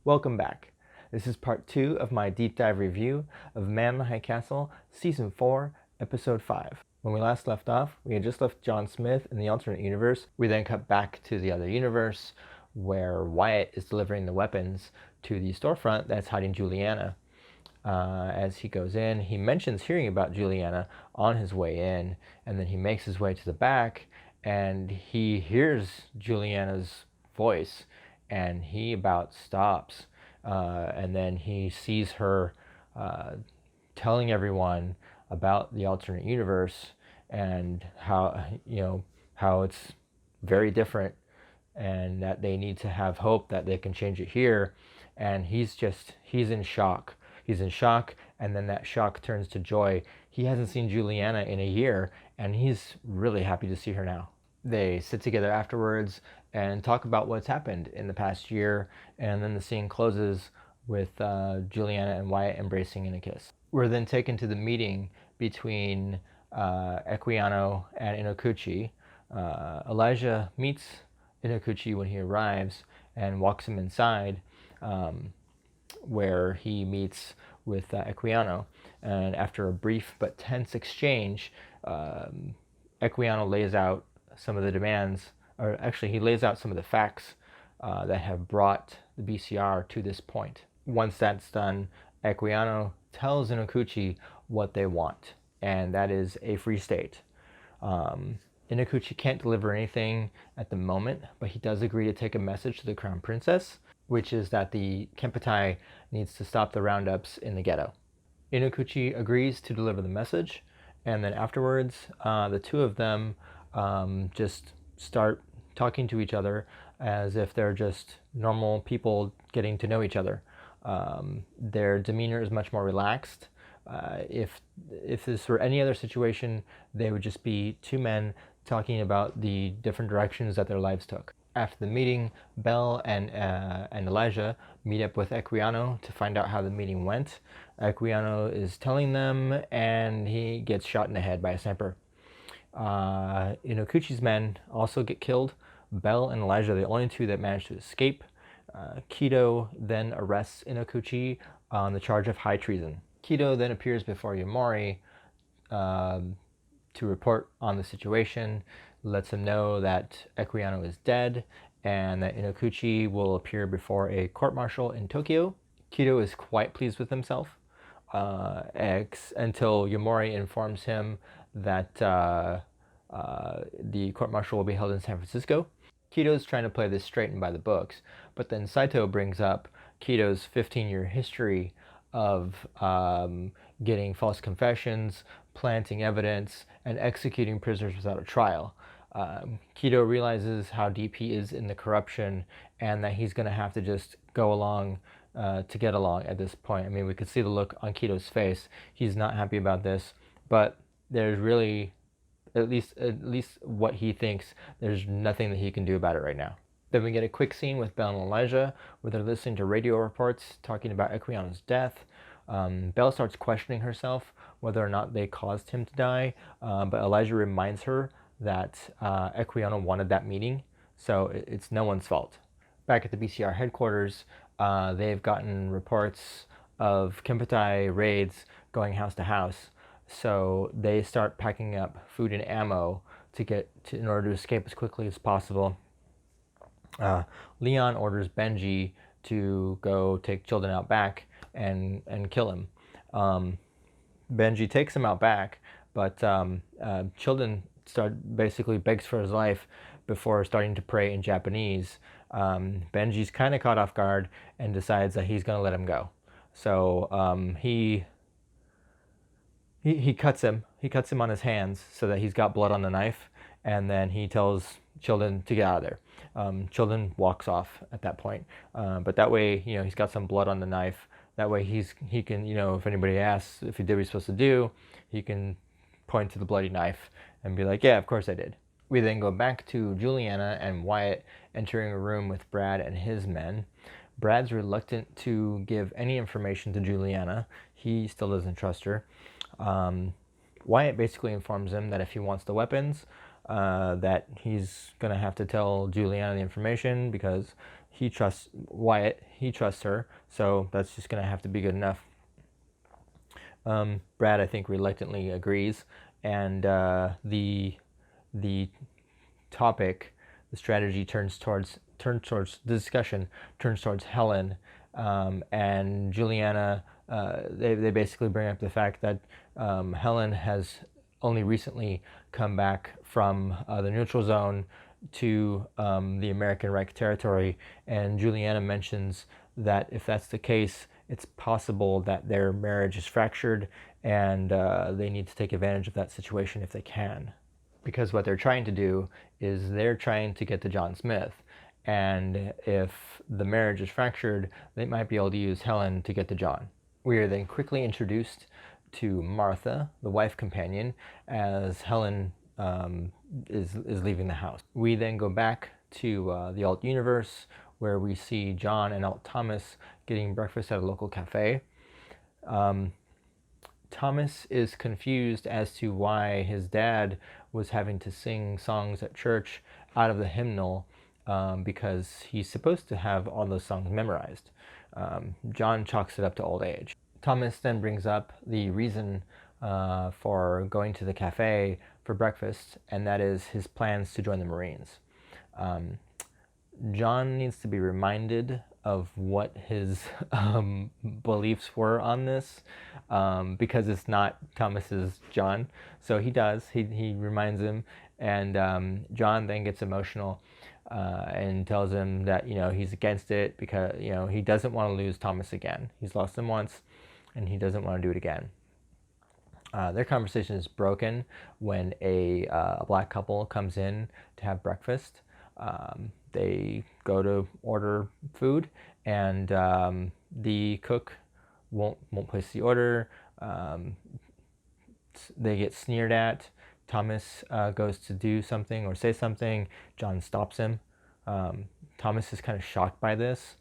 Welcome back. This is part 2 of my deep dive review of Man in the High Castle, Season 4, Episode 5. When we last left off, we had just left John Smith in the alternate universe. We then cut back to the other universe where Wyatt is delivering the weapons to the storefront that's hiding Julianna. As he goes in, he mentions hearing about Julianna on his way in, and then he makes his way to the back and he hears Julianna's voice and he about stops. And then he sees her telling everyone about the alternate universe and how it's very different and that they need to have hope that they can change it here. And he's in shock. He's in shock, and then that shock turns to joy. He hasn't seen Julianna in a year, and he's really happy to see her now. They sit together afterwards and talk about what's happened in the past year, and then the scene closes with Julianna and Wyatt embracing in a kiss. We're then taken to the meeting between Equiano and Inokuchi. Elijah meets Inokuchi when he arrives and walks him inside, where he meets with Equiano. And after a brief but tense exchange, Equiano lays out some of the demands, or actually he lays out some of the facts that have brought the BCR to this point. Once that's done, Equiano tells Inokuchi what they want, and that is a free state. Inokuchi can't deliver anything at the moment, but he does agree to take a message to the Crown Princess, which is that the Kempeitai needs to stop the roundups in the ghetto. Inokuchi agrees to deliver the message, and then afterwards, the two of them just start talking to each other as if they're just normal people getting to know each other. Their demeanor is much more relaxed. If this were any other situation, they would just be two men talking about the different directions that their lives took. After the meeting, Belle and Elijah meet up with Equiano to find out how the meeting went. Equiano is telling them, and he gets shot in the head by a sniper. Inokuchi's men also get killed. Belle and Elijah are the only two that manage to escape. Kido then arrests Inokuchi on the charge of high treason. Kido then appears before Yomori to report on the situation, lets him know that Equiano is dead and that Inokuchi will appear before a court-martial in Tokyo. Kido is quite pleased with himself until Yomori informs him that the court-martial will be held in San Francisco. Kido's trying to play this straight and by the books, but then Saito brings up Kido's 15-year history of getting false confessions, planting evidence, and executing prisoners without a trial. Kido realizes how deep he is in the corruption and that he's going to have to just go along to get along at this point. I mean, we could see the look on Kido's face. He's not happy about this, but there's really, at least what he thinks, there's nothing that he can do about it right now. Then we get a quick scene with Belle and Elijah where they're listening to radio reports talking about Equiano's death. Belle starts questioning herself whether or not they caused him to die, but Elijah reminds her that Equiano wanted that meeting, so it's no one's fault. Back at the BCR headquarters, they've gotten reports of Kempeitai raids going house to house, so they start packing up food and ammo in order to escape as quickly as possible. Leon orders Benji to go take Childen out back and kill him. Benji takes him out back, but Childen basically begs for his life before starting to pray in Japanese. Benji's kind of caught off guard and decides that he's going to let him go. So he cuts him. He cuts him on his hands so that he's got blood on the knife, and then he tells Childen to get out of there. Childen walks off at that point, but that way, he's got some blood on the knife. That way he can, if anybody asks if he did what he's supposed to do, he can point to the bloody knife and be like, yeah, of course I did. We then go back to Julianna and Wyatt entering a room with Brad and his men. Brad's reluctant to give any information to Julianna. He still doesn't trust her. Wyatt basically informs him that if he wants the weapons, that he's going to have to tell Julianna the information because he trusts Wyatt. He trusts her, so that's just gonna have to be good enough. Brad, I think, reluctantly agrees, and the topic, the strategy turns towards the discussion turns towards Helen, and Julianna. They basically bring up the fact that Helen has only recently come back from the neutral zone to the American Reich territory, and Julianna mentions that if that's the case, it's possible that their marriage is fractured, and they need to take advantage of that situation if they can. Because what they're trying to do is they're trying to get to John Smith, and if the marriage is fractured, they might be able to use Helen to get to John. We are then quickly introduced to Martha, the wife companion, as Helen is leaving the house. We then go back to the alt universe, where we see John and Alt Thomas getting breakfast at a local cafe. Thomas is confused as to why his dad was having to sing songs at church out of the hymnal, because he's supposed to have all those songs memorized. John chalks it up to old age. Thomas then brings up the reason for going to the cafe for breakfast, and that is his plans to join the Marines. John needs to be reminded of what his beliefs were on this, because it's not Thomas's John. So he does. He reminds him, and John then gets emotional and tells him that he's against it because he doesn't want to lose Thomas again. He's lost him once, and he doesn't want to do it again. Their conversation is broken when a black couple comes in to have breakfast. They go to order food, and the cook won't place the order. They get sneered at. Thomas goes to do something or say something. John stops him. Thomas is kind of shocked by this.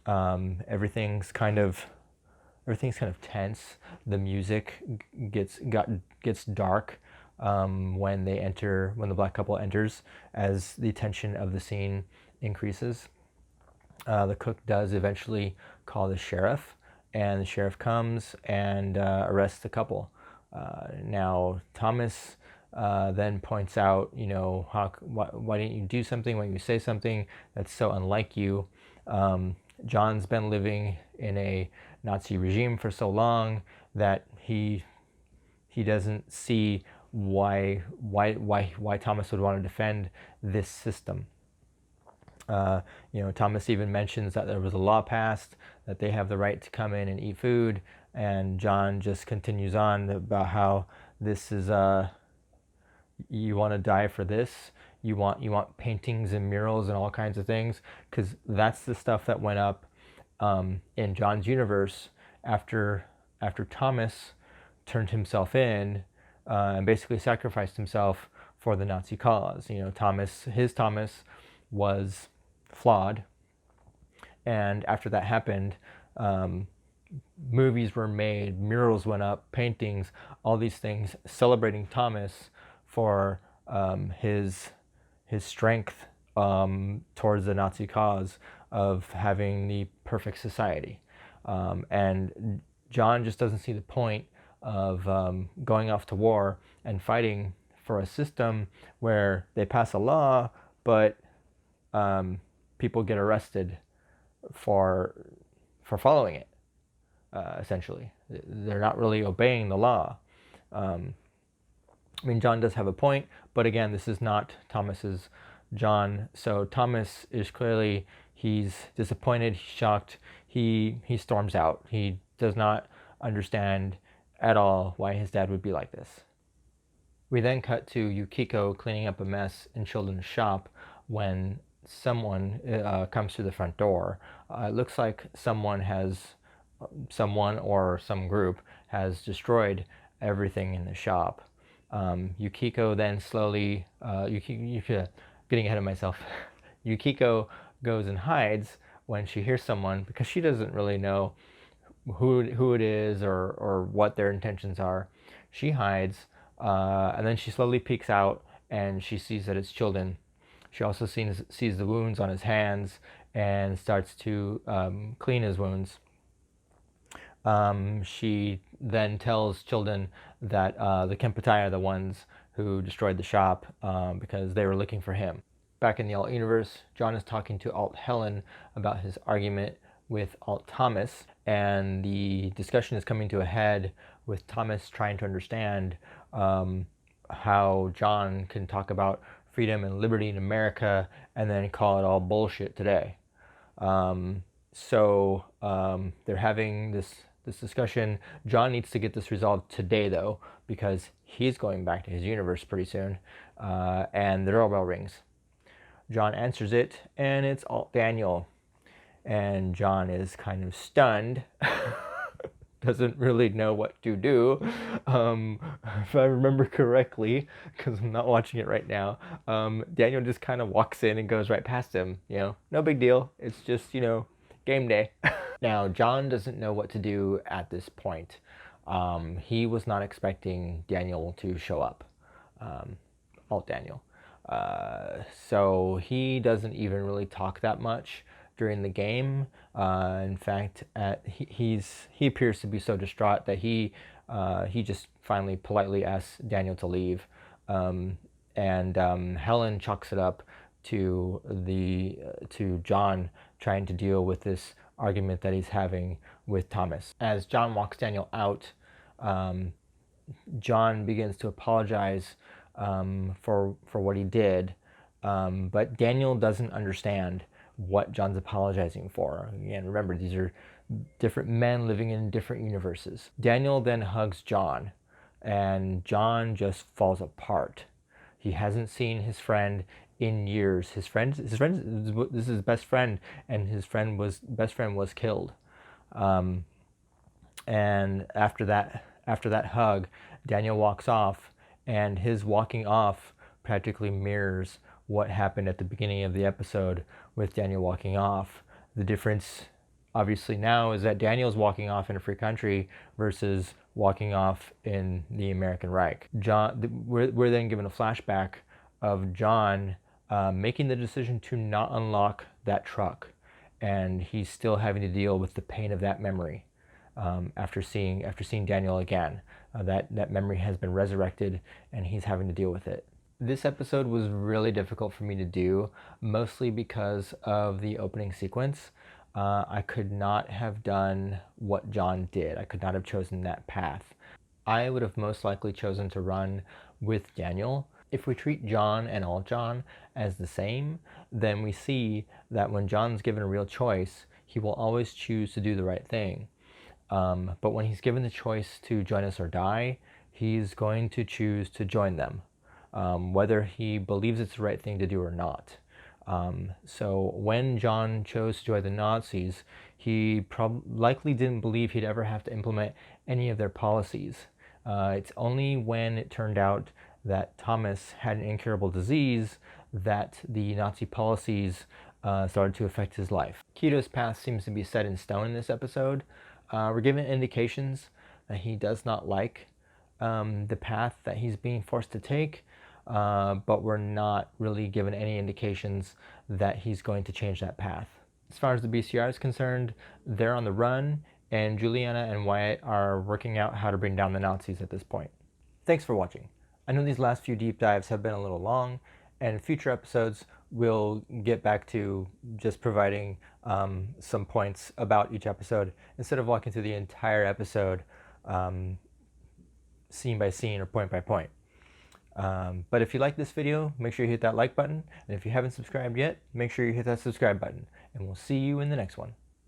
Everything's kind of tense. The music gets dark when the black couple enters, as the tension of the scene increases. The cook does eventually call the sheriff, and the sheriff comes and arrests the couple. Now Thomas then points out, why didn't you do something? Why didn't you say something? That's so unlike you. John's been living in a Nazi regime for so long that he doesn't see why Thomas would want to defend this system. Thomas even mentions that there was a law passed that they have the right to come in and eat food, and John just continues on about how this is you want to die for this. You want paintings and murals and all kinds of things, because that's the stuff that went up in John's universe after Thomas turned himself in and basically sacrificed himself for the Nazi cause. His Thomas was flawed, and after that happened, movies were made, murals went up, paintings, all these things celebrating Thomas for his strength towards the Nazi cause of having the perfect society. And John just doesn't see the point of going off to war and fighting for a system where they pass a law, but people get arrested for following it. Essentially, they're not really obeying the law. John does have a point, but again, this is not Thomas's John. So Thomas is clearly, he's disappointed, he's shocked, he storms out. He does not understand at all why his dad would be like this. We then cut to Yukiko cleaning up a mess in Children's shop when someone comes to the front door. It looks like someone or some group has destroyed everything in the shop. Yukiko then slowly, getting ahead of myself, Yukiko goes and hides when she hears someone, because she doesn't really know who it is or what their intentions are. She hides, and then she slowly peeks out, and she sees that it's Chilton. She also sees the wounds on his hands, and starts to clean his wounds. She then tells children that the Kempeitai are the ones who destroyed the shop because they were looking for him. Back in the alt universe, John is talking to Alt Helen about his argument with Alt Thomas, and the discussion is coming to a head with Thomas trying to understand how John can talk about freedom and liberty in America and then call it all bullshit today. They're having this discussion. John needs to get this resolved today, though, because he's going back to his universe pretty soon, and the doorbell rings. John answers it, and it's Alt Daniel. And John is kind of stunned, doesn't really know what to do. If I remember correctly, because I'm not watching it right now, Daniel just kind of walks in and goes right past him. No big deal. It's just, game day. Now, John doesn't know what to do at this point. He was not expecting Daniel to show up, Alt Daniel. So he doesn't even really talk that much during the game. In fact, he appears to be so distraught that he just finally politely asks Daniel to leave, and Helen chalks it up to John trying to deal with this argument that he's having with Thomas. As John walks Daniel out, John begins to apologize for what he did, but Daniel doesn't understand what John's apologizing for. Again, remember, these are different men living in different universes. Daniel then hugs John, and John just falls apart. He hasn't seen his friend in years. This is his best friend, and his best friend was killed. And after that hug, Daniel walks off, and his walking off practically mirrors what happened at the beginning of the episode with Daniel walking off. The difference, obviously, now is that Daniel's walking off in a free country versus walking off in the American Reich. We're then given a flashback of John making the decision to not unlock that truck, and he's still having to deal with the pain of that memory after seeing Daniel again. That memory has been resurrected, and he's having to deal with it. This episode was really difficult for me to do, mostly because of the opening sequence. I could not have done what John did. I could not have chosen that path. I would have most likely chosen to run with Daniel. If we treat John and Alt John as the same, then we see that when John's given a real choice, he will always choose to do the right thing. But when he's given the choice to join us or die, he's going to choose to join them, whether he believes it's the right thing to do or not. So when John chose to join the Nazis, he likely didn't believe he'd ever have to implement any of their policies. It's only when it turned out that Thomas had an incurable disease that the Nazi policies started to affect his life. Kido's path seems to be set in stone in this episode. We're given indications that he does not like the path that he's being forced to take, but we're not really given any indications that he's going to change that path. As far as the BCR is concerned, they're on the run, and Julianna and Wyatt are working out how to bring down the Nazis at this point. Thanks for watching. I know these last few deep dives have been a little long, and in future episodes we'll get back to just providing some points about each episode instead of walking through the entire episode scene by scene or point by point. But if you like this video, make sure you hit that like button, and if you haven't subscribed yet, make sure you hit that subscribe button, and we'll see you in the next one.